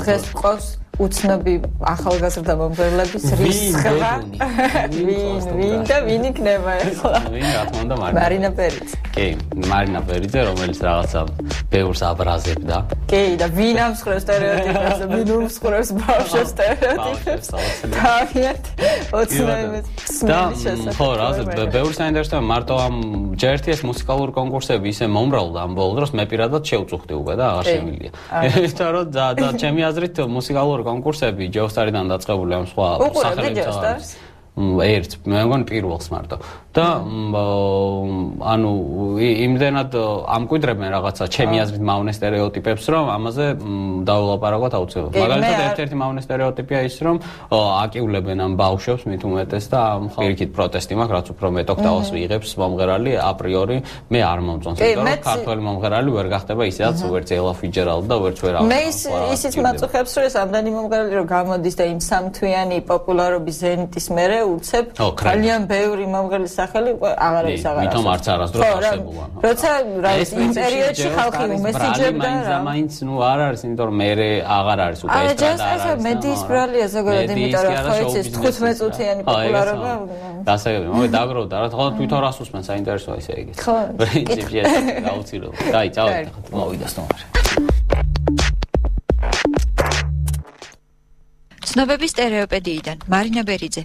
დღეს ყავს უცნობი ახალგაზრდა მომღერლების რისხვა ვინ და ვინ იქნება ახლა ვინ რა თქმა უნდა მარინა პერიძე კი მარინა პერიძე რომელიც რაღაცა ბევრს აბრაზებდა კი და ვინ ამსხრევს სტერეოტიპებს და ვინ უმსხვრევს ბავშვებს სტერეოტიპებს თავიანთ ოცნებებს და ხო რა ბევრი საინტერესოა მარტო ამ ჯერთი ეს მუსიკალური კონკურსები ისე მომრავლდა ამ ბოლო დროს მე პირადად შევწუხდი უკვე და აღარ შემიძლია იმიტომ რომ და ჩემი აზრით მუსიკალური კონკურსები ჯეოსტარიდან დაწყებული ამ სხვა სახელმწიფოებს ერთ მე მგონი პირველს მარტო და ანუ იმდენად ამკვიდრებენ რაღაცა ჩემი აზრით მავნე სტერეოტიპებს რომ ამაზე დაულაპარაკოთ აუცილებლად მაგალითად ერთ-ერთი მავნე სტერეოტიპია ის რომ აკიულებენ ამ ბავშვებს მით უმეტეს და პირიქით პროტესტი მაქვს რაც უფრო მეტ ოქტავას ვიღებს მომღერალი აპრიორი მე არ მომწონს იმიტომ რომ ქართველი მომღერალი ვერ გახდება ისედაც ვერც ელა ფიჯერალდი და ვერც ვერავინ მე ისიც მაწუხებს რომ ეს ამდენი მომღერალი რომ გამოდის და იმ სამთვიანი პოპულარობის ზენიტის მერე უცებ ძალიან ბევრი მომღერლის სახელი აღარ არის მითომ არც არასდროს არსებულა როცა რა იმ პერიოდში ხალხი უმესიჯებდა რა მაინც ნუ არ არის იმიტომ რომ მე აღარ არის უკვე ესტრადა ეს მედიის ბრალია ზოგადად იმიტომ რომ ხო იცის 15 წუთიანი პოპულარობა დასაგები მოვე დაგროვდა რა თქმა უნდა თვითონ რას უსმენ საინტერესოა ისე იგი ხო პრინციპი ეს გაუცილებლად დაი წავედი მოვიდა სტომარი ცნობების სტერეოპედიიდან მარინა ბერიძე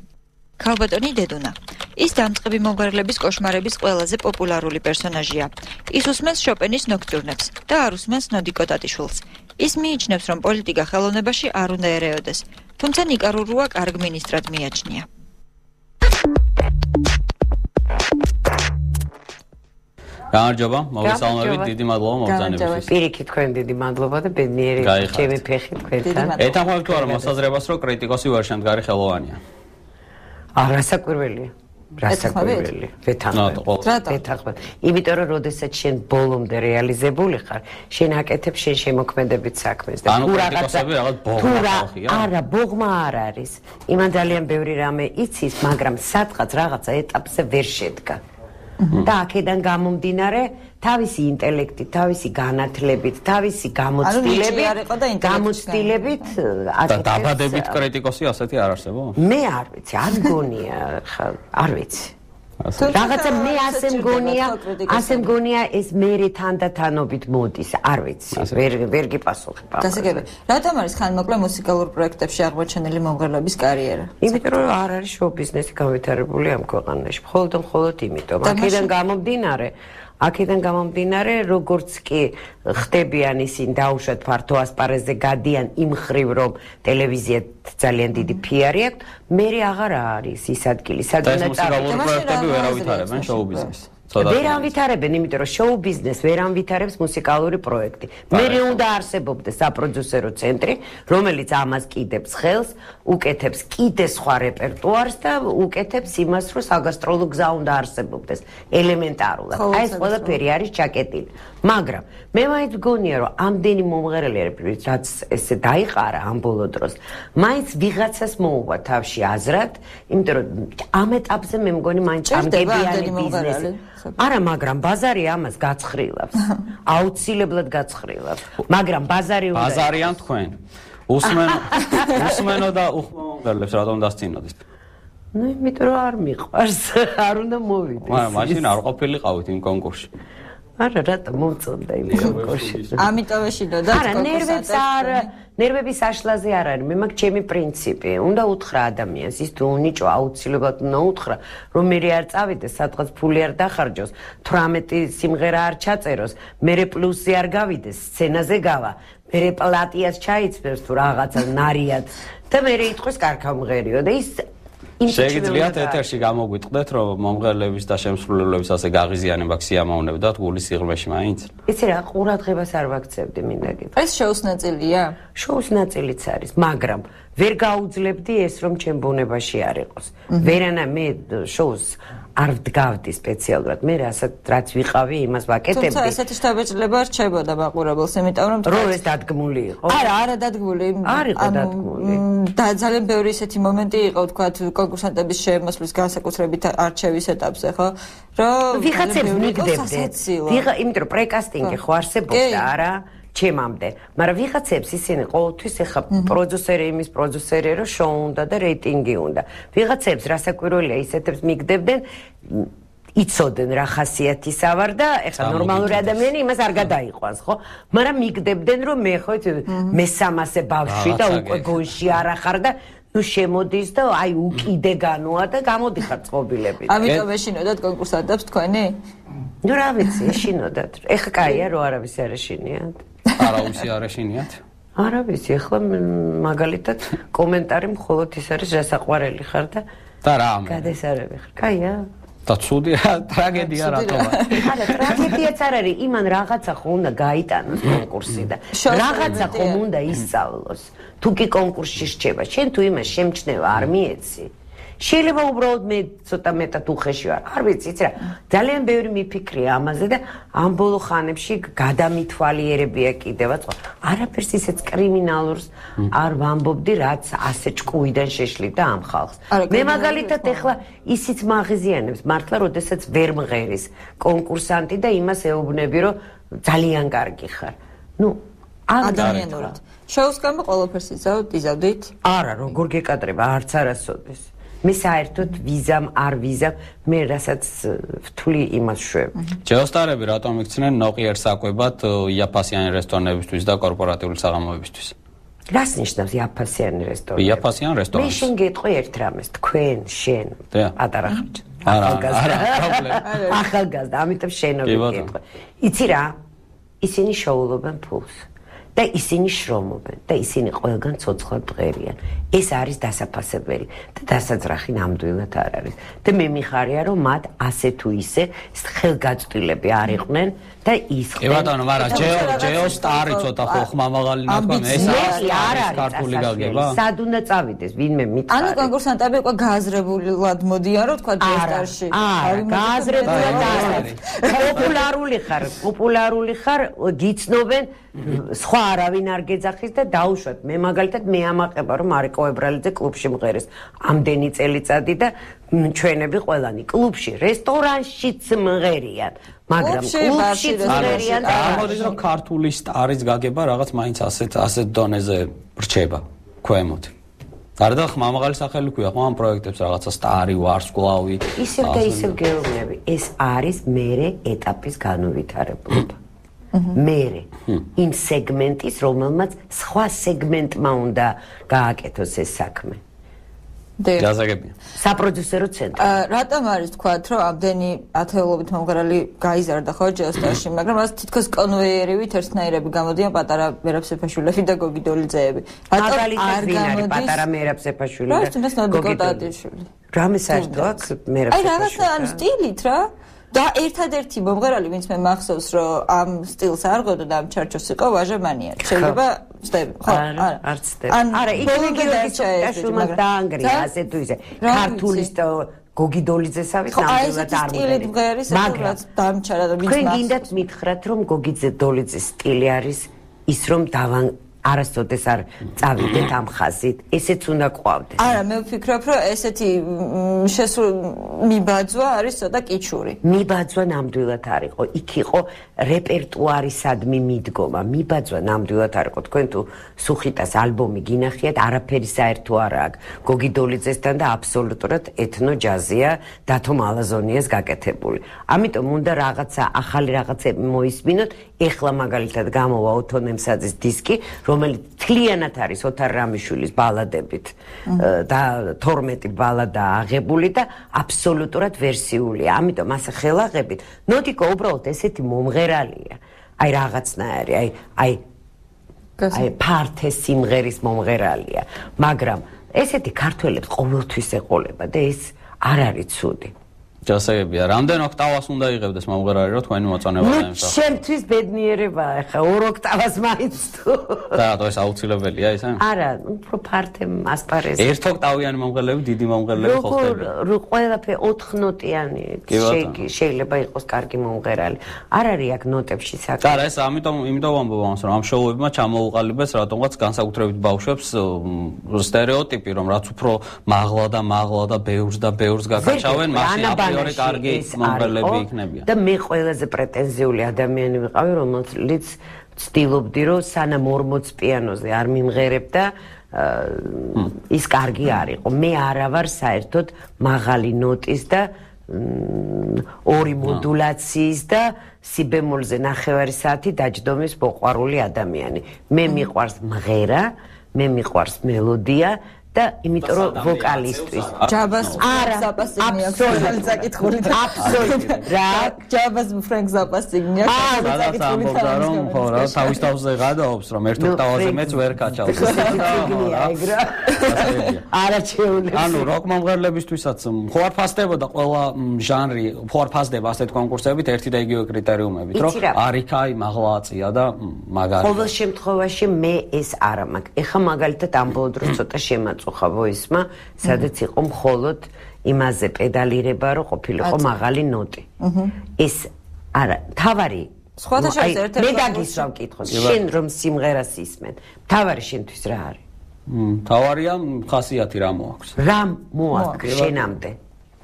ქალბატონი დედუნა ის დამწყები მომღერლების კოშმარების ყველაზე პოპულარული პერსონაჟია ის უსმენს შოპენის ნოქტურნებს და არ უსმენს ნოდიკო ტატიშვილს ის მიიჩნევს რომ პოლიტიკა ხელოვნებაში არ უნდა ერეოდეს თუმცა ნიკარურუა კარგ მინისტრად მიაჩნია გამარჯობა მოგესალმებით დიდი მადლობა მოგზაურობისთვის პირიქით თქვენ დიდი მადლობა და ბედნიერი ჩემი ფეხი თქვენთან ეთანხმებით თუ არა მოსაზრებას რომ კრიტიკოსი ვერ შემდგარი ხელოვანია რასაკვირველია რასაკვირველია ვეთანხმებ იმიტომ რომ როდესაც შენ ბოლომდე რეალიზებული ხარ შენ აკეთებ შენ შემოქმედებით საქმეს და თუ რაღაცა არა ბოღმა არ არის იმან ძალიან ბევრი რამე იცის მაგრამ სადღაც რაღაცა ეტაპზე ვერ შედგა და აქედან გამომდინარე თავისი ინტელექტით, თავისი განათლებით, თავისი გამოცდილებით და დაბადებით კრიტიკოსი ასეთი არ არსებობს? მე არ ვიცი, არ მგონია, არ ვიცი. რაღაცა მე ასე მგონია ეს მერე თანდათანობით მოდის, არ ვიცი, ვერ გიპასუხებ. გასაგები, რატომ არის ხანმოკლე მუსიკალურ პროექტებში აღმოჩენილი მომღერლების კარიერა? იმიტომ რომ არ არის შოუ-ბიზნესი განვითარებული ამ ქვეყანაში. მხოლოდ იმიტომ. აქედან გამომდინარე, როგორც კი ხდებიან ისინი დაუშვათ ფართო ასპარეზზე გადიან იმ ხრივ, რომ ტელევიზია ძალიან დიდი PR-ი აქვს, მე აღარ არის ის ადგილი, სადაც მუსიკალური პროექტები ვერ ავითარებენ შოუ-ბიზნესს. ვერ ამვითარებენ, იმიტომ რომ შოუ-ბიზნესს ვერ ამვითარებს მუსიკალური პროექტი. მე უნდა არსებობდეს საპროდიუსერო ცენტრი, რომელიც ამას კიდებს ხელს, უკეთებს კიდე სხვა რეპერტუარს და უკეთებს იმას, რომ საგასტროლო გზა უნდა არსებობდეს ელემენტარულად. აი ეს ყველაფერი არის ჩაკეტილი. მაგრამ მე მაინც მგონია, რომ ამდენი მომღერალი არის, რაც ესე დაიყარა ამ ბოლო დროს, მაინც ვიღაცას მოუვა თავში აზრად, იმიტომ რომ ამ ეტაპზე მე მგონი მაინც ამდენიანი ბიზნესი არა, მაგრამ ბაზარი ამას გაცხრილავს. აუცილებლად გაცხრილავს. მაგრამ ბაზარი უნდა ბაზარიან თქვენ. უსმენო და უხმარლებს რატომ დასწინოდით? ნუ იმიტომ რომ არ მიყვარს, არ უნდა მოვიდეს. მაგრამ მაშინ არ ყოფილიყავით იმ კონკურსში. არა, რატომ მომწონდა იმ კონკურსში? ამიტომ ეშინოდა ნერვების აშლაზე არ არის. მე მაქვს ჩემი პრინციპი. უნდა უთხრა ადამიანს, ის თუ უნიჭო აუცილებლად უნდა უთხრა, რომ მე არ წავიდეს, სადღაც ფული არ დახარჯოს, 18 სიმღერა არ ჩაწეროს, მე პლუსი არ გავიდეს, სცენაზე გავა, მე პლატიას ჩაიცმევს თუ რაღაცა ნარიად და მე იტყვის კარგავმღერიო და ის შეგიძლიათ ეთერში გამოგვიტყდეთ, რომ მომღერლების და შემსრულებლების ასე გაღიზიანება ქსიამოვნებდათ გულის სიღრმეში მაინც? იცი რა, ყურადღებას არ ვაქცევდი მინდა გითხრა. ეს შოუს ნაწილია? შოუს ნაწილიც არის, მაგრამ ვერ გაუძლებდი ეს რომ ჩემ ბუნებაში არ იყოს. ვერანა მე შოუს არ ვდგავდი სპეციალურად. მე რაც ვიყავი, იმას ვაკეთებდი. თუმცა ესეთი შთაბეჭდილება რჩებოდა მაყურებელს, იმიტომ რომ ეს დადგმული იყო. არა დადგმული. არ იყო დადგმული. და ძალიან ბევრი ესეთი მომენტი იყო, თქვათ, კონკურსანტების შემოსვლის განსაკუთრებით არჩევის ეტაპზე, ხო? რომ ვიღაცებს მიგდებდეთ. იმიტომ რომ პრეკასტინგი ხო არსებობდა, არა? ჩემამდე. მაგრამ ვიღაცებს ისინი ყოველთვის ეხა პროდიუსერი იმის პროდიუსერი რომ შოუ უნდა და რეიტინგი უნდა. ვიღაცებს რასაკვირველია ისეთებს მიგდებდნენ იცოდნენ რა ხასიათისა ვარ და ეხლა ნორმალური ადამიანი იმას არ გადაიყვანს, ხო? მაგრამ მიგდებდნენ რომ მე ხო მე-300 ბავშვი და უკვე გონში არ ახარ და ნუ შემოდის და აი უკიდე განოა და გამოდიხარ წყობილებით. ამიტომ ეშინოდათ კონკურსანტებს თქვენი? ნუ რა ვიცი, ეშინოდათ. ეხლა კაია რომ არავის არ ეშინიათ. არავისი არ ეშინიათ? არა ვიცი, ეხლა მაგალითად კომენტარი მხოლოდ ის არის რასაყვარელი ხარ და რა ამბობ. გადასარევი ხარ. კაია. და ცუდია, ტრაგედია რატომა? არა, ტრაგედიაც არ არის, იმან რაღაცა ხო უნდა გაიტანოს კონკურსი და რაღაცა ხომ უნდა ისწავლოს. თუ კი კონკურსში რჩება, შენ თუ იმას შემჩნევა არ მიეცი. შეიძლება უბრალოდ მე ცოტა მეტად უხეში ვარ. არ ვიცი, იცი რა, ძალიან ბევრი მიფიქრია ამაზე და ამ ბოლო ხანებში გადამითვალიერებია კიდევაც. არაფერს ისეთ კრიმინალურს არ ვამბობდი, რაც ასე ჭკუიდან შეშლიდა ამ ხალხს. მე მაგალითად ეხლა ისიც მაღიზიანებს მართლა, როდესაც ვერ მღერის კონკურსანტი და იმას ეუბნები, რომ ძალიან კარგი ხარ. ნუ ადამიანურად. შოუს გამო ყველაფერს იზავდით? არა, როგორ გეკადრება, არც არასოდეს. მე საერთოდ ვიზამ არ ვიზამ, მე რასაც ვთვლი იმას შვებ. ჯეოსტარები რატომ იქცნენ ნოყიერ საკვებად იაფასიანი რესტორნებისთვის და კორპორატიული საღამოებისთვის? რას ნიშნავს იაფასიანი რესტორნები? იაფასიანი რესტორნები. მე შენ გეტყვი ერთ რამეს, თქვენ, შენ, პატარა ხარჯ. არა, პრობლემა. ახალგაზრდა, ამიტომ შენობი გეტყვი. იცი რა? ისინი შოულობენ ფულს. და ისინი შრომობენ და ისინი ყველგან ცოცხლად ბღერიან. ეს არის დასაფასებელი და დასაძრახი ნამდვილად არ არის. და მე მიხარია რომ მათ ასე თუ ისე ხელგაწვრილები არ იყვნენ და ის კი ბატონო, მაგრამ ჯეოსტარი ცოტა ხო ხმამაღალი ნათქვამი, ეს არის ქართული გაგება? სად უნდა წავიდეს, ვინმე მითხარი. ანუ კონკურსანტები უკვე გააზრებულად მოდიან რომ თქვა ჯეოსტარში. არა, გააზრებულად არ. პოპულარული ხარ, გიცნობენ სხვა არავინ არ გეძახის და დაუშვათ. მე მაგალითად მე ამაყება რომ არიკო ებრალიძე კლუბში მღერეს ამდენი წელიწადი და ჩვენები ყველანი კლუბში, რესტორანშიც მღერიან, მაგრამ კლუბში მღერიან და ამოდის რომ ქართული სტარის გაგება რაღაც მაინც ასეთ დონეზე რჩება ქვემოთ. გარდა ხმამაღალი სახელი ქვია ხო ამ პროექტებს რაღაცა სტარი, ვარსკვლავი. ისევ და ისევ გეუბნები, ეს არის მერე ეტაპის განუვითარებლობა. მერე იმ სეგმენტის, რომელმაც სხვა სეგმენტმა უნდა გააკეთოს ეს საქმე. გასაგებია. საპროდიუსერო ცენტრი. რატომ არის თქვათ, რომ ამდენი ათეულობით მომღერალი გაიზარდა ხო ჯეოსტარში, მაგრამ მას თითქოს კონვეიერივით ერთნაირები გამოდიან პატარა მერაბ სეფაშვილები და გოგი დოლიძეები. რატომ არ გამოდის პატარა მერაბ სეფაშვილი და გოგი დოლიძეები? რამე საერთო აქვს მერაბ სეფაშვილი? აი რაღაცა ანუ სტილით რა. და ერთადერთი მომღერალი, ვინც მე მახსოვს, რომ ამ სტილს არ ღვევდა და ამ ჩარჩოს იყო ვაჟა მანიარი. შეიძლება ვწდები, ხო? არა, არც ვწდები. არა, იქნებ გიორგის დაანგრია ასე თუ ისე. ქართულის გოგი დოლიძესავით ნამდვილად არ მღერის. მაგრამ დამჩარა და ვინც თქვენ გინდათ მითხრათ, რომ გოგი დოლიძეს სტილი არის ის, რომ არასოდეს არ წავიდეთ ამ ხაზით, ესეც უნდა ყვავდეს. არა, მე ვფიქრობ, რომ ესეთი მიბაძვა არის ცოტა კიჩური. მიბაძვა ნამდვილად არ იყო. იქ იყო რეპერტუარისადმი მიდგომა. მიბაძვა ნამდვილად არ იყო. თქვენ თუ სუხიტას ალბომი გინახიათ, არაფერი საერთო არ აქვს გოგი დოლიძესთან და აბსოლუტურად ეთნო ჯაზია დათო მალაზონიას გაკეთებული. ამიტომ უნდა რაღაცა ახალი რაღაცები მოისმინოთ. ეხლა მაგალითად გამოვა ოთონ ემსაძის დისკი, რომელიც თლიანად არის ოთარ რამიშვილის ბალადებით და 12 ბალადა აღებული და აბსოლუტურად ვერსიულია. ამიტომ ასე ხელაღებით ნოტიკო უბრალოდ ესეთი მომღერალია. აი რაღაცნაირი, აი ფართე სიმღერის მომღერალია. მაგრამ ესეთი ქართველებს ყოველთვის ეყოლება და ეს არ არის ცუდი. ჯასაგებია, რამდენ ოქტავას უნდა იღებდეს მომღერალი, რომ თქვენი მოწონება დაემსახუროს? ჩემთვის ბედნიერებაა, ხა 2 ოქტავას მაინც თუ. და რატო ეს აუცილებელია ისე? არა, უფრო ფართე ასპარეზი. 1 ოქტავიანი მომღერლები, დიდი მომღერლები ხო ხდება? ყველაფერი 4 ნოტიანი შეიძლება იყოს კარგი მომღერალი. არ არის აქ ნოტებში საქმე. არა, ეს ამიტომ ვამბობ ამას, რომ ამ შოუებმა ჩამოუყალიბეს რატომღაც განსაკუთრებით ბავშვებს სტერეოტიპი, რომ რაც უფრო მაღლა და ბევრს გაკაჩავენ, მაშინ აპრიორი კარგი მომღერლები იქნებიან. და მე ყველაზე პრეტენზიული ადამიანი ვიყავი, რომელიც ვცდილობდი რომ სანამ 40 პიანოზე არ მიმღერებ და ის კარგი არ იყო. მე არა ვარ საერთოდ მაღალი ნოტის და ორი მოდულაციის და სიბემოლზე 9 საათი დაჯდომის მოყვარული ადამიანი. მე მიყვარს მღერა, მე მიყვარს მელოდია და იმიტომ რომ ვოკალისტვის ჯაბას ზაპასი აქვს საკითხული რა ჯაბას ფრენკ ზაპასი აქვს საკითხული რომ ხო რა თავის თავზე გადაობს რომ ერთ ოქტავაზე მეც ვერ კაჩავს არაჩეული ანუ როკ მომღერლებისთვისაც ხო არ ფასდებოდა ყველა ჟანრი ხო არ ფასდება ასეთ კონკურსებით ერთი და იგივე კრიტერიუმებით რომ არიქა აი მაღლააწია და მაგარი ყოველ შემთხვევაში მე ეს არა მაქვს ეხა მაგალითად ამ ბოლო დროს ცოტა შემაწუხა ვოისმა სადაც იყო მხოლოდ იმაზე პედალირება რომ ყოფილიყო მაღალი ნოტი ეს არა თავარი სხვათა შორის ერთ-ერთი მე დაგისვამ კითხოს შენ რომ სიმღერას ისმენ თავარი შენთვის რა არის თავარია ხასიათი რა მოაქვს რა მოაქვს შენამდე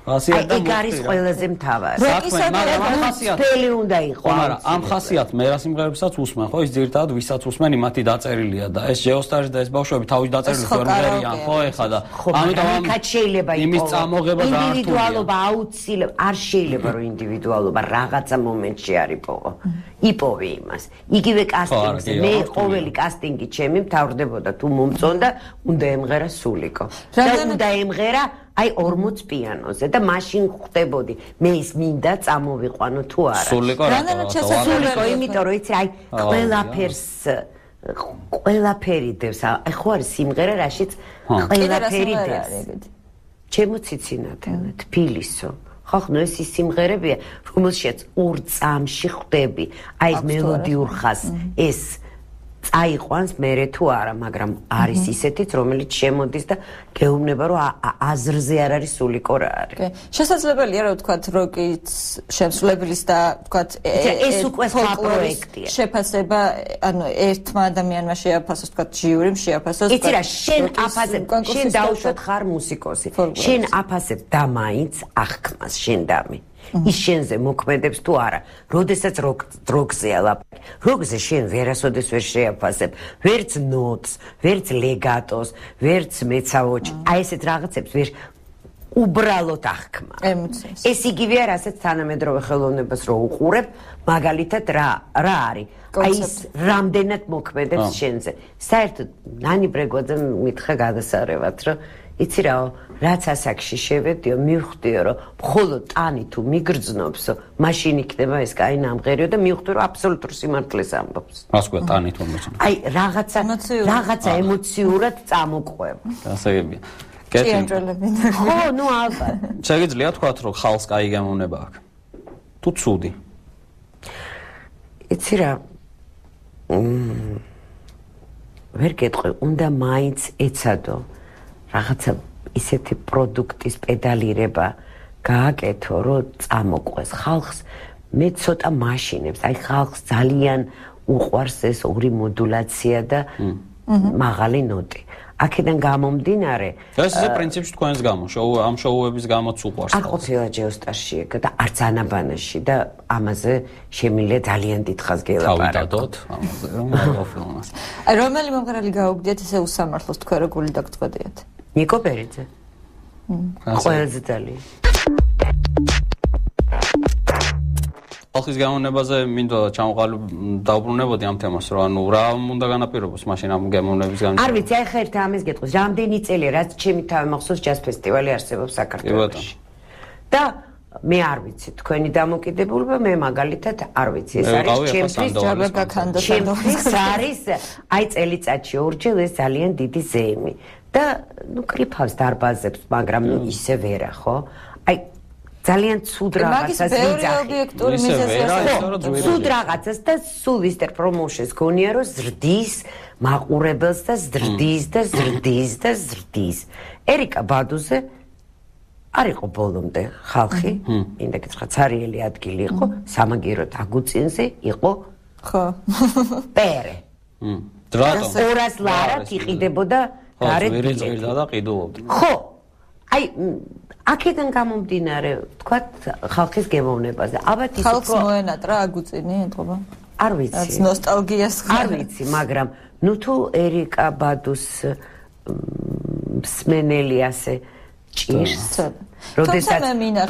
ეგ არის ყველაზე მთავარი. ხასიათი უნდა იყოს. მაგრამ ამ ხასიათს მე რა სიმღერებსაც უსმენ, ხო ის ძირითადად ვისაც უსმენ იმათი დაწერილია და ეს ჯეოსტარი და ეს ბავშვები თავის დაწერილი ფორმერიან, ხო ეხა და ამიტომ შეიძლება იყოს იმის წამოღება და ინდივიდუალობა აუცილებლად არ შეიძლება რომ ინდივიდუალობა რაღაცა მომენტში არ იპოვო. იპოვე იმას. იგივე კასტინგზე მე ყოველი კასტინგი ჩემი მთავრდებოდა თუ მომწონდა უნდა ემღერა სულიკო. და უნდა ემღერა აი 40 პიანოზე და მაშინ ხვდებოდი მე ის მინდა წამოვიყვანო თუ არა სულიკო სულიკო იმიტომ რომ იცი აი ყველაფერი დევს აი ხო არის სიმღერა რაშიც ყველაფერი დევს ჩემო ციცინათელე თბილისო ხახნო ეს ის სიმღერებია რომელშიც ორ წამში ხვდები აი მელოდიურ ხას ეს წაიყვანს მერე თუ არა, მაგრამ არის ისეთიც, რომელიც შემოდის და გეუბნება, რომ აზრზე არ არის სულიკო რა არის. შესაძლებელია, რომ ვთქვათ, როკის შემსრულებლის და ვთქვათ, ეს უკვე სხვა პროექტია. შეფასება, ანუ ერთმა ადამიანმა შეაფასოს, ვთქვათ, ჟიურიმ შეაფასოს. იცი რა, შენ აფასებ, შენ დაუშვათ ხარ მუსიკოსი. შენ აფასებ და მაინც აღქმას შენ დამი. ის შენზე მოქმედებს თუ არა. როდესაც როკზეა ლაპარაკი. როკზე შენ ვერასოდეს ვერ შეაფასებ, ვერც ნოტს, ვერც ლეგატოს, ვერც მეცაოჩ. აი ესეთ რაღაცებს ვერ უბრალოდ აღქმა. ემოციას. ეს იგივეა, რასაც თანამედროვე ხელოვნებას რო უყურებ, მაგალითად რა არის? აი ეს რამდენად მოქმედებს შენზე. საერთოდ ნანი ბრეგვაძე მითხრა გადასარევად, რომ იცი რაო, რაც ასაკში შევედიო, მივხვდიო, რომ მხოლოდ ტანი თუ მიგრძნობსო, მაშინ იქნება ეს კაი ნამღერიო და მივხვდი, რომ აბსოლუტურ სიმართლეს ამბობს. რას ქვია ტანი თუ მიგრძნობ? აი, რაღაცა ემოციურად წამოყვება. გასაგებია. ხო, ნუ ალბათ. შეგიძლია თქვათ, რომ ხალხს კაი გემოვნება აქვს. თუ ცუდი. იცი რა. ვერ გეტყვი, უნდა მაინც ეცადო. რაღაცა ისეთი პროდუქტის პედალირება გააკეთო, რომ წამოყვეს ხალხს. მე ცოტა მაშინებს, აი ხალხს ძალიან უყვარს ეს ორი მოდულაცია და მაღალი ნოტი. აქედან გამომდინარე, ეს ისე პრინციპში თქვენს გამო, ამ შოუების გამოც უყვარს. არ ყოფილა ჯეოსტარში ეგ და არც ანაბანაში და ამაზე შემიძლია ძალიან დიდხანს გელაპარაკო. თავიდადოთ ამაზე რომ მოყოლმას. აი რომელი მომღერალი გაუგდიათ ესე უსამართლოს თქვენ რო გული დაგწყვეტიათ? ნიკო ბერიძე. ყველაზე ძალიან. ხალხის გამოვნებაზე მინდა დავბრუნებოდი ამ თემას, რომ ანუ რა უნდა განაპირობოს მაშინ ამ გამოვნების განვითარება. არ ვიცი, აი ხა ერთ ამის გეტყვის, რამდენი წელია, რაც ჩემი თავი მახსოვს ჯაზ ფესტივალი არსებობს საქართველოში. და მე არ ვიცი, თქვენი დამოკიდებულება, მე მაგალითად არ ვიცი, ეს არის ჩემთვის ჩემთვის არის, აი წელიწადში ორჯერ ეს ძალიან დიდი ზეიმი. და ნუ კრიფავს დარბაზებს, მაგრამ ნუ ისე ვერა, ხო? აი ძალიან ცუდ რაღაცას ვიძახი. ცუდ რაღაცას და სულ ისეთ პრომოუშენს გონია, რომ ზრდის მაყურებელს და ზრდის. ერიკა ბადუზე არ იყო ბოლომდე ხალხი, მინდა გითხრა, ცარიელი ადგილი იყო, სამაგიეროდ აგუწინზე იყო ხო. პერე. დრატო. 200 ლარად იყიდებოდა გარეთ ვერიწვირდა და ყიდულობდა. ხო. აი აქედან გამომდინარე, თქვათ ხალხის გემოვნებაზე. ალბათ ის ხალხს მოენატრა აგუწინი ეთქობა. არ ვიცი. ნოსტალგიას არ ვიცი, მაგრამ ნუ თუ ერიკა ბადუს მსმენელი ასე ჭირს. როდესაც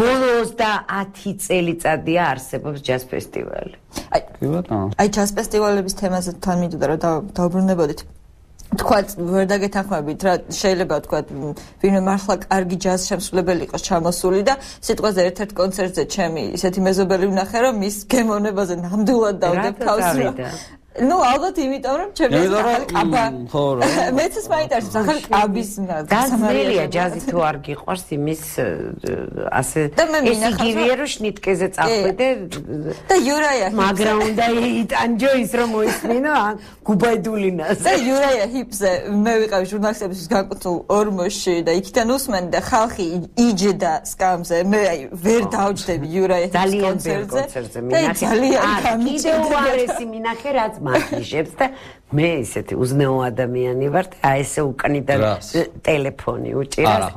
ბოლო 30 წელიწადია არსებობს ჯაზ ფესტივალი. აი ჯაზ ფესტივალების თემაზე თან მინდოდა რომ დავბრუნებოდით. თქვათ ვერ დაგეთანხმებით რა შეიძლება თქვათ ვინმე მართლა კარგი ჯაზ შემსრულებელი იყოს ჩამოსული და სიტყვაზე ერთ-ერთ კონცერტზე ჩემი ისეთი მეზობელი ვნახე რომ მის გემოვნებაზე ნამდვილად დავდებ თავს რა ну ალბათ იმიტომ რომ ჩემი ახალი ყაბა ხო რა მეც ის მაინტერესებს ახალი ყაბის გაზმელია ჯაზი თუ არ გიყვარს იმის ასე ეს იგივეა რომ შნიტკეზე წახვიდე და იურაია მაგრამ უნდა იტანჯო ის რომ მოისმინო გუბაიდულინას და იურაია ჰიპზე მე ვიყავი ჟურნალისტების განკუთვნილ ორმოში და იქიდან უსმენდი და ხალხი იჯდა სკამზე მე აი ვერ დავჯდები იურაია ძალიან ბევრ კონცერტზე მინახე ძალიან კიდევ უარესი მინახე რაც მაგიშებს და მე ისეთი უზნეო ადამიანი ვარ და აი ესე უკნიდან ტელეფონი უჭირავს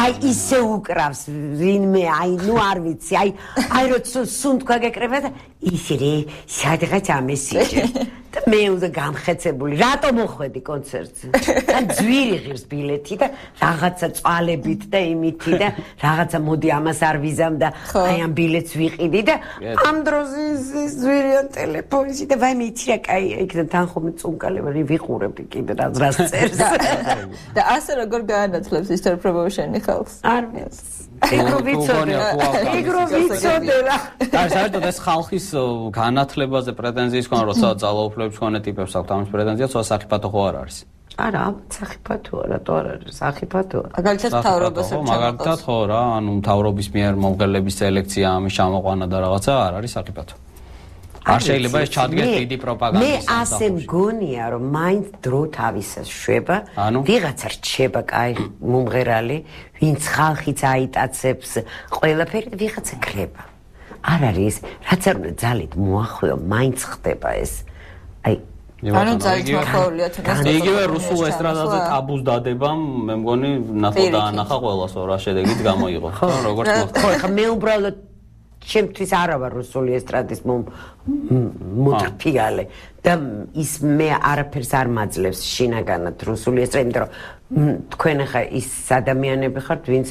აი ისე უკრავს ვინმე აი ნუ არ ვიცი აი როცა სუნთქვა გეკრება და ისე სადღაც ამესიჯე და მე უნდა გამხეცებული რატომ მოხვედი კონცერტზე და ძვირი ღირს ბილეთი და რაღაცა წვალებით და იმითი და რაღაცა მოდი ამას არ ვიზამ და აი ამ ბილეთს ვიყიდი და ამ დროს ის ძვირიან ტელეფონში და ვაი მეცი რა კაია იქიდან თანხმობ წუნკალები ვიყურებდი კიდე რაც წერს და ასე როგორ გაანაცვლებს ის პრომოუშენი ხალხს არ ვიცი ეგრო ვიცოდე რა და საერთოდ ეს ხალხის განათლებაზე პრეტენზიის ქონა როცა ძალაუფლების ქონა ტიპებს აქვს ამის პრეტენზია ცოტა საფათო ხო არ არის არა საფათოა რატო არ არის საფათოა მაგალითად მთავრობას მაგალითად ხო რა ანუ მთავრობის მიერ მომღერლების სელექცია ამის ჩამოყვანა და რაღაცა არ არის საფათო არ შეიძლება ეს ჩადგეს დიდი პროპაგანდა მე ასე მგონია რომ მაინც დრო თავისას შვება ვიღაცა რჩება კაი მომღერალი ვინც ხალხიც აიტაცებს ყველაფერი ვიღაცა კრება არ არის რაც არ უნდა ძალით მოახვეო მაინც ხდება ეს აი ანუ ძალიან მოხაულია თუნდაც იგივე რუსულ ესტრადაზე ტაბუს დადებამ მე მგონი ნახო დაანახა ყველას რა შედეგით გამოიღო ხო როგორც მოხდა ხო ხა მე უბრალოდ ჩემთვის არა ვარ რუსული ესტრადის მოტრფიალე და ის მე არაფერს არ მაძლევს შინაგანად რუსული ესტრადა იმიტომ რომ თქვენ ახლა ის ადამიანები ხართ ვინც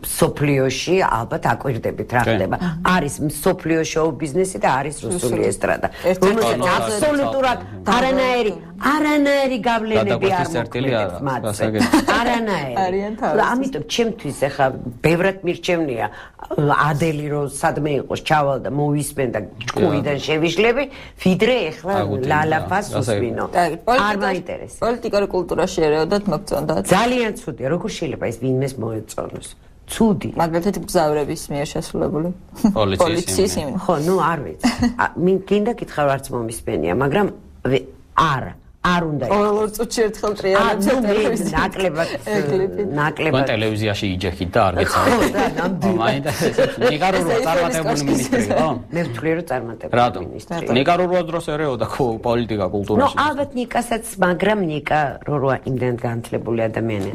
სოფლიოში ალბათ აკვირდებით რა ხდება არის სოფლიო შოუ ბიზნესი და არის რუსული ესტრადა რომელსაც აბსოლუტურად არანაირი გავლენები არ მოქმედებს მათზე არანაირი ამიტომ ჩემთვის ახლა ბევრად მირჩევნია ადელი რო სადმე იყოს ჩავალ და მოვისმენ და ჭკუიდან შევიშლები ვიდრე ახლა ლალაფას უსვინო არ მაინტერესებს პოლიტიკური კულტურაში ერეოდათ მოგწონდა ძალიან ცუდია როგორ შეიძლება ეს ვინმეს მოეწონოს ცუდი მაგალითად მგზავრების მიერ შესრულებული პოლიციის იმენ ხო ნუ არ ვიცი მინ კიდე კითხავ არც მომისმენია მაგრამ არ უნდა ყოველ წუთში ერთხელ ტრიალებს ნაკლებად ტელევიზიაში იჯექით და არ გეცავთ ხო და ნამდვილად ნიკარაგუა წარმატებული მინისტრი ხო მე ვთვლი რომ წარმატებული რატომ ნიკარაგუა დროს ერეოდა პოლიტიკა კულტურაში ნუ ალბათ ნიკასაც მაგრამ ნიკა როა იმდენ განათლებული ადამიანია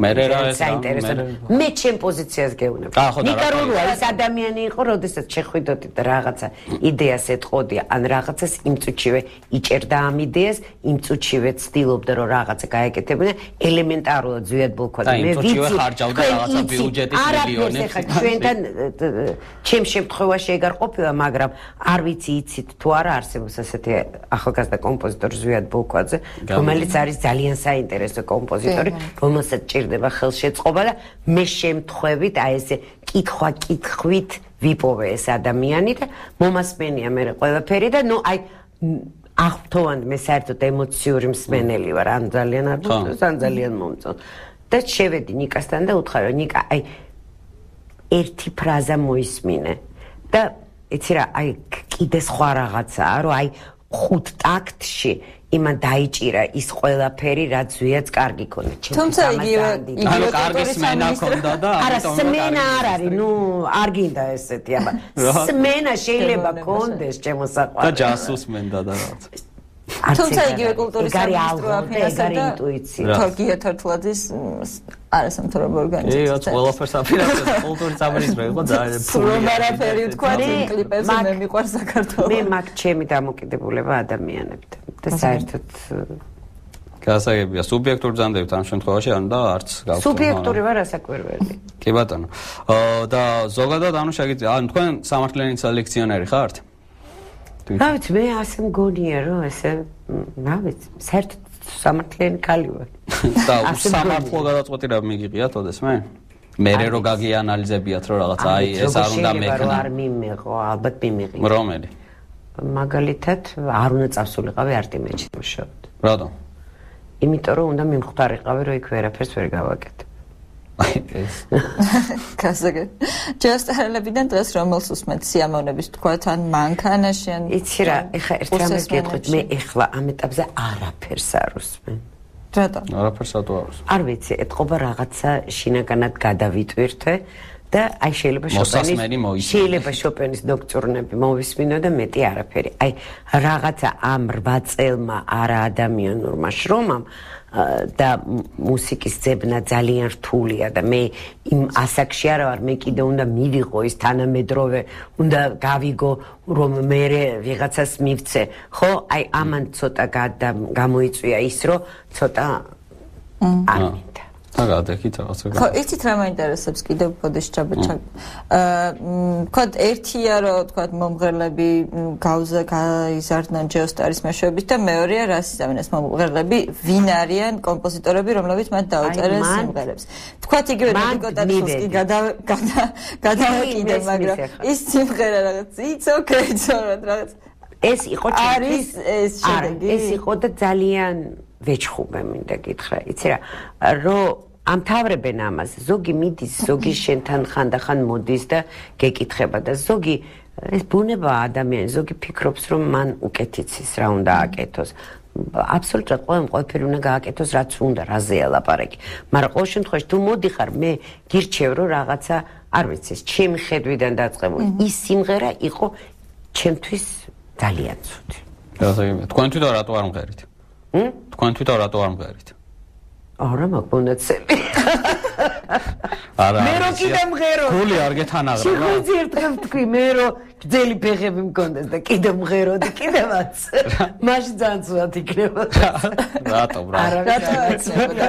საინტერესო მე ჩემ პოზიციას გეუბნები ნიკარაგუა ის ადამიანი იყო როდესაც შეხვიდოდი და რაღაცა იდეას ეთყოდი ან რაღაცას იმ წუთშივე იჭერდა ამ იდეას იმ წუთშივე ცდილობდა რომ რაღაცა გაეკეთებინა ელემენტარულად ზვიად ბოლქვადა მე ვიცი ხარჯავდა რაღაცა ბიუჯეტის მილიონებს ჩვენთან ჩემ შემთხვევაში ეგ არ ყოფილა მაგრამ არ ვიცი იცით თუ არა არსებობს ასეთი ახალგაზრდა კომპოზიტორი ზვიად ბოლქვაძე რომელიც არის ძალიან საინტერესო კომპოზიტორი რომელსაც ჭირდება ხელშეწყობა და მე შემთხვევით აი ესე კითხვით ვიპოვე ეს ადამიანი და მომასმენია მე ყველაფერი და ნუ აი ახთოვან მე საერთოდ ემოციური მსმენელი ვარ ან ძალიან არ მომწონს ან ძალიან მომწონს და შევედი ნიკასთან და უთხრა რომ ნიკა აი ერთი ფრაზა მოისმინე და იცი რა აი კიდე სხვა რაღაცაა რომ აი ხუთ ტაქტში იმან დაიჭირა ის ყველაფერი რაც ზვიაც კარგი ქონდა თუმცა იგივე კარგი სმენა ქონდა და არა სმენა არ არის ნუ არ გინდა ესეთი აბა სმენა შეიძლება ქონდეს ჩემო საყვარელო და ჯასუსმენდა და რაღაც თუმცა იგივე კულტურის სამინისტრო აფინანსებდა თორგია თორთლაძის არასამთავრობო ორგანიზაციას. რაც ყველაფერს აფინანსებს კულტურის სამინისტრო იყო ძალიან რომ არაფერი თქვა იმ კლიპებზე მე მიყვარს საქართველო. მე მაგ ჩემი დამოკიდებულება ადამიანებთან და საერთოდ გასაგებია სუბიექტურ ბრძანდებით ამ შემთხვევაში ანუ და არც გავხსნა. სუბიექტური ვარ ასაკვირველი. კი ბატონო. და ზოგადად ანუ შეგიძლია ანუ თქვენ სამართლიანიც ლექციონერი ხართ? რა ვიცი მე ასე მგონია რომ ესე რა ვიცი საერთოდ სამართლიანი ქალი ვარ. და სამართლო გადაწყვეტილება მიგიღიათ ოდესმე? მერე რო გაგიანალიზებიათ რომ რაღაც აი ეს არ უნდა მექნა. არ მიმეღო ალბათ მიმიღია. რომელი? მაგალითად არ უნდა წავსულიყავი არტიმეჯში მუშაობ. რატომ? იმიტომ რომ უნდა მიმხვდარიყავი რომ იქ ვერაფერს ვერ გავაკეთებ. ეს გასაგებ. ჯოსტარლებიდან დღეს რომელს უსმენთ სიამოვნების თქვათ ან მანქანაში ან იცი რა ეხა ერთ რამეს გეტყვით მე ეხლა ამ ეტაპზე არაფერს არ უსმენ. რატომ? არაფერს ატო არ უსმენ. არ ვიცი ეთყობა რაღაცა შინაგანად გადავიტვირთე და აი შეიძლება შოპენის ნოქტურნები მოვისმინო და მეტი არაფერი. აი რაღაცა ამ 8 წელმა არა ადამიანურმა შრომამ და მუსიკის ძებნა ძალიან რთულია და მე იმ ასაკში არა ვარ მე კიდე უნდა მივიღო ის თანამედროვე უნდა გავიგო რომ მე ვიღაცას მივცე ხო აი ამან ცოტა გამოიწვია ის რომ ცოტა არ მინდა გადაიქით რაღაცა. ხო, იცით რა მაინტერესებს კიდევ ბოდიშ ჭაბაჭა. ვთქვათ, ერთია რომ ვთქვათ მომღერლები გაიზარდნენ ჯეოსტარის მეშვეობით და მეორეა რას იზამენ ეს მომღერლები, ვინ არიან კომპოზიტორები, რომლებიც მათ დაუწერენ სიმღერებს. ვთქვათ, იგივე როდიკო ტატსოვსკი გადავაკიდე, მაგრამ ის სიმღერა რაღაც it's okay რაღაც ეს იყო არის ეს შედეგი. ეს იყო და ძალიან ვეჩხუბე მინდა გითხრა. იცი რა, რომ ამთავრებენ ამას, ზოგი მიდის, ზოგი შენთან ხანდახან მოდის და გეკითხება და ზოგი ეს ბუნება ადამიანი, ზოგი ფიქრობს რომ მან უკეთიცის რა უნდა აკეთოს. აბსოლუტურად ყველაფერი უნდა გააკეთოს რაც უნდა, რაზეა ლაპარაკი. მაგრამ ყოველ შემთხვევაში თუ მოდიხარ, მე გირჩევ რომ რაღაცა, არ ვიცი, ჩემი ხედვიდან დაწყებული. ის სიმღერა იყო ჩემთვის ძალიან ცუდი. გასაგებია. თქვენ თვითონ რატო არ მღერით? თქვენ თვითონ რატო არ მღერით? არა მაგონაცელი. არა. მე რო კიდე მღერო. გული არ გეთანაღრა. შეგვიძლია ერთხელ თქვი მე რო გძელი ფეხები მქონდეს და კიდე მღეროდი კიდევაც. მაშინ ძალიან ცუდად იქნება. რატომ რა?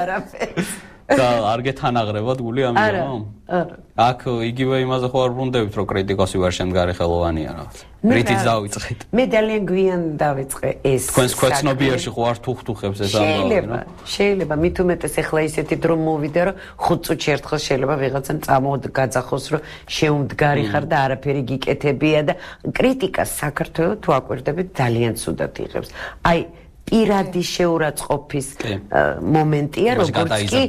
არაფერი. და არ გეთანაღრებათ გული ამიტომ? არა. აქ იგივე იმაზე ხო არ ბრუნდებით რომ კრიტიკოსი ვარ შემდგარი ხელოვანია რაღაც. რითიც დავიწყეთ. მე ძალიან გვიან დავიწყე ეს. თქვენს ქვეცნობიერში ხო არ თუხთუხებს ეს ამბავი. შეიძლება მით უმეტეს ახლა ისეთი დრო მოვიდა რომ 5 წუთში ერთხელ შეიძლება ვიღაცამ წამოგაძახოს რომ შეუმდგარი ხარ და არაფერი გიკეთებია და კრიტიკას საქართველოს თუ აკვირდებით ძალიან ცუდად იღებს. აი პირადი შეურაცხყოფის მომენტია, როგორც კი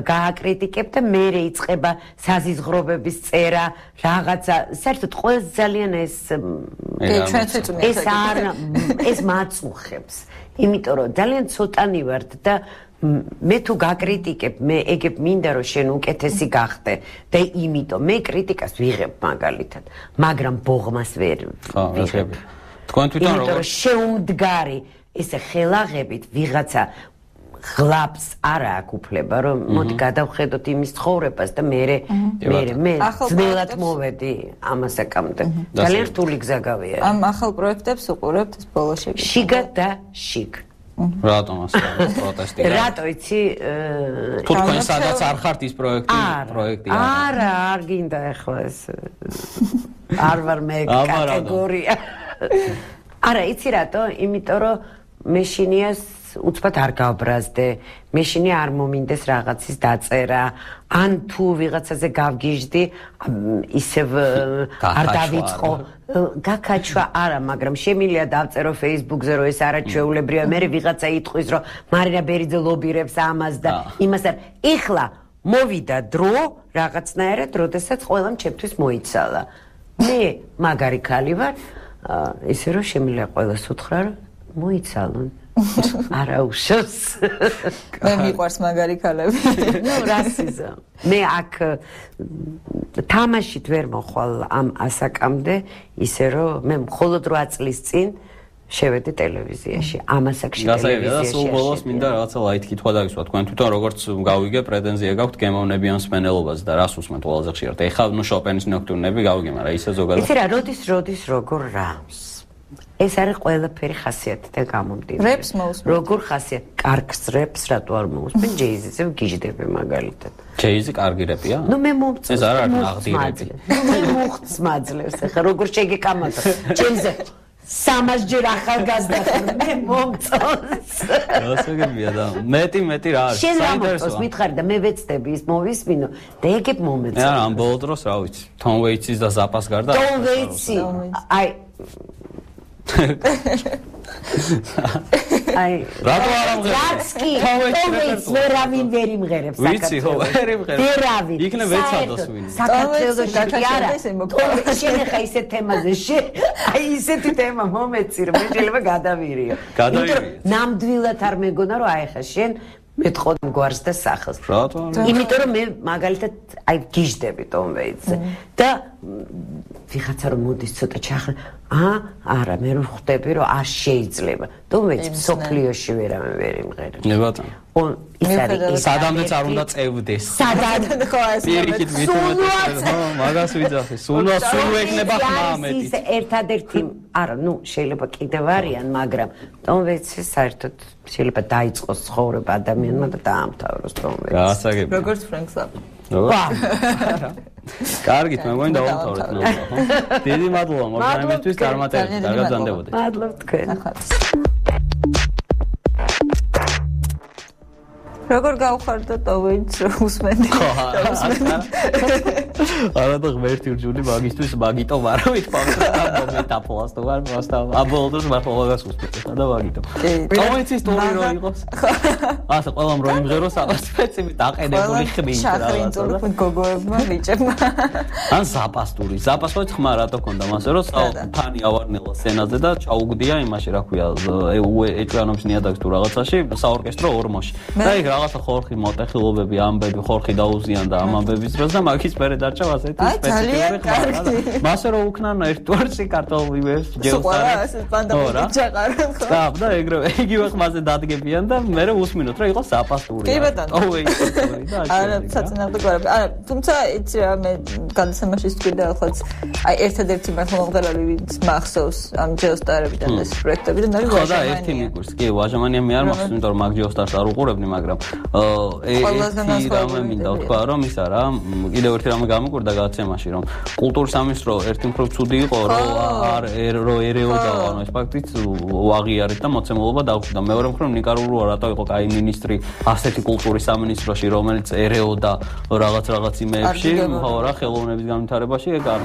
გააკრიტიკებ და მერე იწყება საზიზღრობების წერა, რაღაცა, საერთოდ ყველას ძალიან ეს მაწუხებს. იმიტომ რომ ძალიან ცოტანი ვართ და მე თუ გაკრიტიკებ, მე ეგებ მინდა რომ შენ უკეთესი გახდე და იმიტომ მე კრიტიკას ვიღებ მაგალითად, მაგრამ ბოღმას ვერ ვიღებ. თქვენ თვითონ როგორ შეუმდგარი ესე ხელაღებით ვიღაცა ღლაფს არა აქვს უფლება რომ მოდი გადავხედოთ იმის ცხოვრებას და მე ძნელად მოვედი ამასაკამდე ძალიან რთული გზა გავია ამ ახალ პროექტებს უყურებთ ეს ბოლოში შიგა და შიგ რატომ ასე პროტესტი რატო იცი თუ თქვენ სადაც არ ხართ ის პროექტი არა არ გინდა ახლა ეს არ ვარ მე კატეგორია არა იცი რატო იმიტომ რომ მეშინიას უცბად არ გავბრაზდე, მეშინია არ მომინდეს რაღაცის დაწერა, ან თუ ვიღაცაზე გავგიჟდი, ისევ არ დავიწყო, გაკაჩვა არა, მაგრამ შემიძლია დავწერო Facebook-ზე, რომ ეს არაჩვეულებრივია, მე ვიღაცა იტყვის, რომ მარინა ბერიძე ლობირებს ამას და იმას არ. ეხლა მოვიდა დრო რაღაცნაირად, როდესაც ყველამ ჩემთვის მოიცალა. მე მაგარი ქალი ვარ, ისე რომ შემიძლია ყველას უთხრა, რომ მოიცალონ. არა უშავს. მე მიყვარს მაგარი ქალები. ნუ რასიზა. მე აქ თამაშით ვერ მოხვალ ამ ასაკამდე, ისე რომ მე მხოლოდ 8 წლის წინ შევედი ტელევიზიაში. ამასაკში ტელევიზიაში. და სულ ბოლოს მინდა რაღაცა ლაით კითხვა დაგისვა. თქვენ თვითონ როგორც გავიგე პრეტენზია გაქვთ გემოვნებიან მსმენელობაზე და რას უსმენთ ყველაზე ხშირად? ეხლა ნუ შოპენის ნოქტურნები გავიგე, მაგრამ ისე ზოგადად. იცი რა, როდის როგორ რამს. ეს არის ყველაფერი ხასიათიდან გამომდინარე. რეპს მოусმენ. როგორ ხასიათი? კარგს რეპს რატო არ მოусმენ? ჯეიზიზე გიждები მაგალითად. ჯეიზი კარგი რეპია? ნუ მე მომწონს. ეს არ არის ნაღდი რეპი. მე მოხდს მაძლევს. ახლა როგორ შეგეკამათო? ჩემზე 300 ჯერ ახალგაზრდა მე მომწონს. რასაგებია და მეტი რა არის? შენ რა მომწონს? მითხარი და მე ვეცდები ის მოვისმინო და ეგებ მომეწონს. არა, ამ ბოლო დროს რა ვიცი. თონ ვეიცის და ზაპას გარდა. თონ ვეიცი. აი რატო არ ამღერებს? რაცკი, თოვეიც ვერავინ ვერ იმღერებს საქართველოს. ვიცი, ხო, ვერ იმღერებს. ვერავინ. იქნებ ეცადოს ვინ. საქართველოში კი არა. შენ ხა ისეთ თემაზე აი ისეთი თემა მომეცი რომ მე შეიძლება გადავირიო. ნამდვილად არ მეგონა რომ აი ხა შენ მეტყოდ გვარს და სახელს. რატო? იმიტომ რომ მე მაგალითად აი გიждები თომ ვეიცზე და ვიღაცა რომ მოდის ცოტა ჩახლ არა მე რომ ხვდები რომ შეიძლება თომ ვეიც სოფლიოში ვერავინ ვერ იმღერებს. მე ბატონო. ის არის სადამდეც არ უნდა წევდეს. სადამდე ხო ეს პირიქით მithumetes ხო მაგას ვიძახი. სულ ეკნება ხმა მეტი. ის ერთადერთი არა ნუ შეიძლება კიდევ არიან მაგრამ თომ ვეიც საერთოდ შეიძლება დაიწყოს ცხოვრება ადამიანმა და დაამთავროს თომ ვეიც. გაასაგები. როგორც Frank Zappa. კარგით, მე მგონი დავამთავრეთ ნუ ხო? დიდი მადლობა მოგზაურობისთვის, წარმატებით, კარგად გრძანდებოდეთ. მადლობთ თქვენ. როგორ გავხარდა ტოვეიც უსმენდი. არა და ღმერთი რჯული მაგისტვის მაგიტო ვარავით პავსა მეტაფოლას თუ ვარ პროსტა აბოლდოს მართლაც უსმენდი და მაგიტო. ტოვეიცის სტორი რო იყოს. ასე ყველამ რო იმღეროს აღარ სპეციფი დაყენებული ხმით რა. შახრინწული გოგოებმა ბიჭებმა. ან ზაპასტური. ზაპასოც ხმა რატო ქონდა მასე რომ ფანი ავარნელა სცენაზე და ჩაუგდია იმაში რა ქვია ეჭვიანობს ნიადაგს თუ რაღაცაში საორკესტრო ორმოში. და იქ რაღაცა ხორხი მოტეხილობები ამბები ხორხი დაუზიან და ამ ამბების დროს და მაგის მერე დარჩა ასეთი სპეციფიკური ხმა. მასე რომ უკნან ერთ ტურში კარტოლის ჯეოს არა ეს პანდაპოდი ჩაყარენ ხო? და ეგრევე იგივე ხმაზე დადგებიან და მე ვუსმინოთ რომ იყოს ზაპასტური. კი ბატონო. ტოვეიცი და არა საწინააღმდეგო გვარები. არა თუმცა იცი რა მე გადასამაშის თქვიდა ახლა აი ერთადერთი მართლა მომღერალი ვინც მახსოვს ამ ჯეოსტარებიდან ეს პროექტებიდან არის ვაჟამანია. ხო და ერთი მიგვირს კი ვაჟამანია მე არ მახსოვს იმიტომ რომ მაგ ჯეოსტარს არ უყურებდი მაგრამ ერთი რამე მინდა ვთქვა რომ ისა რა კიდევ ერთი რამე გამიკვირდა გაცემაში რომ კულტურის სამინისტრო ერთი მხრივ ცუდი იყო რომ არ ერეოდა ანუ ეს ფაქტიც ვაღიარეთ და მოცემულობა დაგვხვდა მეორე მხრივ ნიკარაგუა რატო იყო კაი მინისტრი ასეთი კულტურის სამინისტროში რომელიც ერეოდა რაღაც იმეებში ხო რა ხელოვნების განვითარებაში ეგ არ